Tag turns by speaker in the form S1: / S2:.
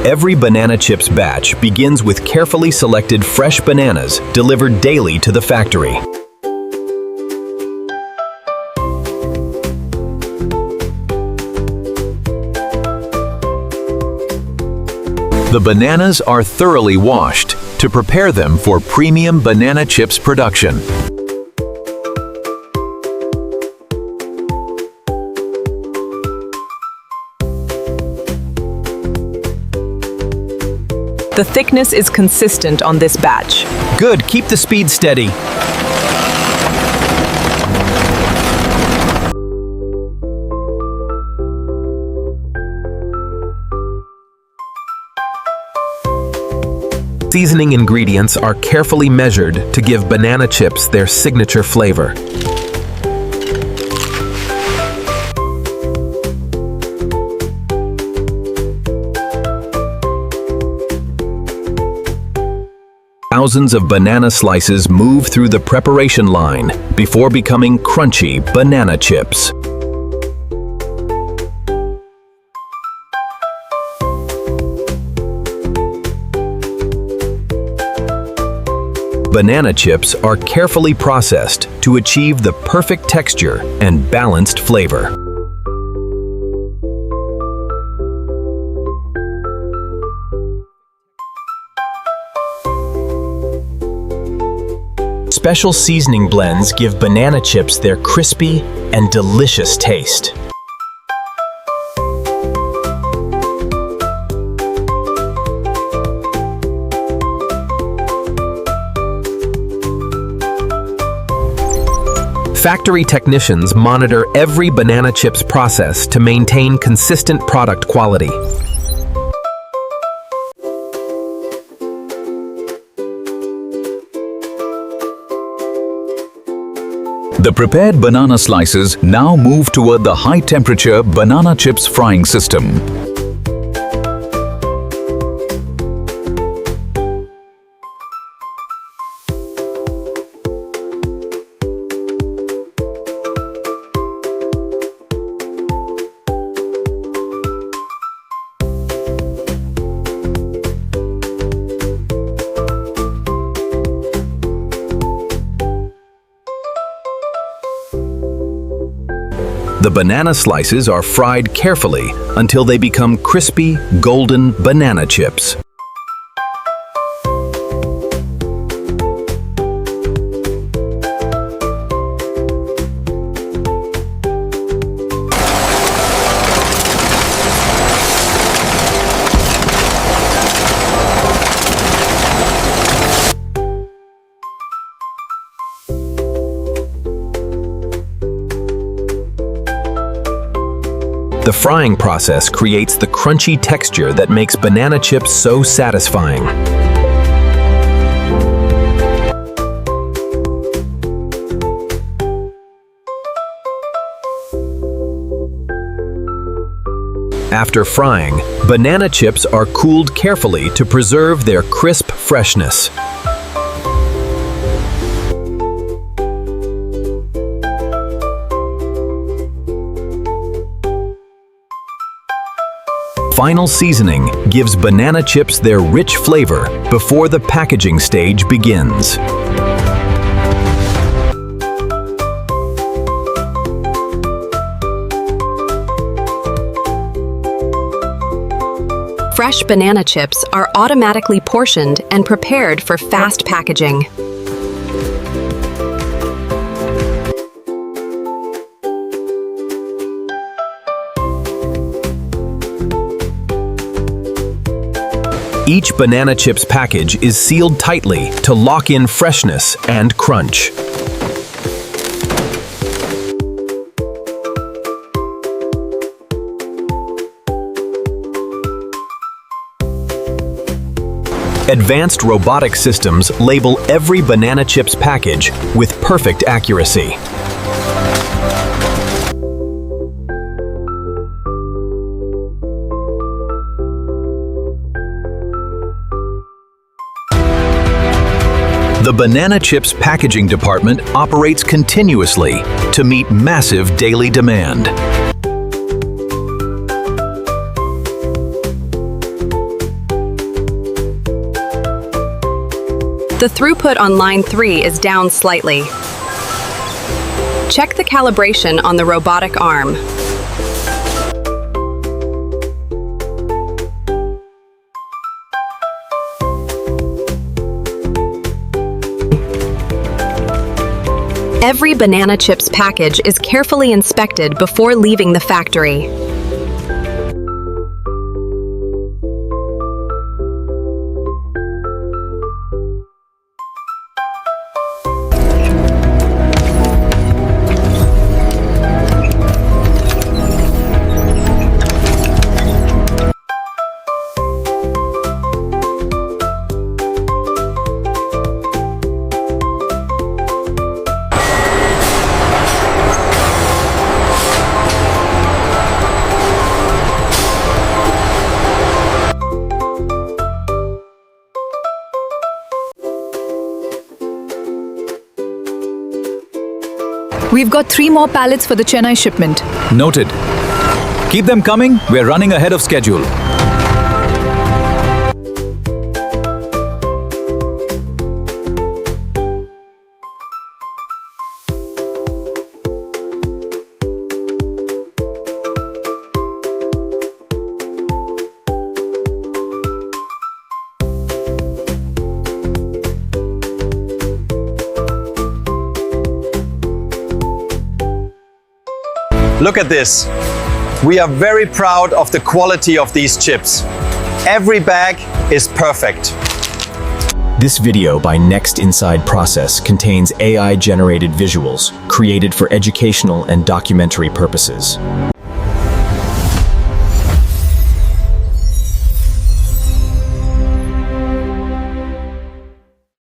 S1: Every banana chips batch begins with carefully selected fresh bananas delivered daily to the factory. The bananas are thoroughly washed to prepare them for premium banana chips production.
S2: The thickness is consistent on this batch.
S1: Good, keep the speed steady. Seasoning ingredients are carefully measured to give banana chips their signature flavor. Thousands of banana slices move through the preparation line before becoming crunchy banana chips. Banana chips are carefully processed to achieve the perfect texture and balanced flavor. Special seasoning blends give banana chips their crispy and delicious taste. Factory technicians monitor every banana chips process to maintain consistent product quality.
S3: The prepared banana slices now move toward the high-temperature banana chips frying system.
S1: The banana slices are fried carefully until they become crispy, golden banana chips. The frying process creates the crunchy texture that makes banana chips so satisfying. After frying, banana chips are cooled carefully to preserve their crisp freshness. Final seasoning gives banana chips their rich flavor before the packaging stage begins.
S4: Fresh banana chips are automatically portioned and prepared for fast packaging.
S1: Each banana chips package is sealed tightly to lock in freshness and crunch. Advanced robotic systems label every banana chips package with perfect accuracy. The banana chips packaging department operates continuously to meet massive daily demand.
S4: The throughput on line 3 is down slightly. Check the calibration on the robotic arm. Every banana chips package is carefully inspected before leaving the factory.
S2: We've got 3 more pallets for the Chennai shipment.
S3: Noted. Keep them coming. We're running ahead of schedule.
S5: Look at this. We are very proud of the quality of these chips. Every bag is perfect.
S6: This video by Next Inside Process contains AI-generated visuals created for educational and documentary purposes.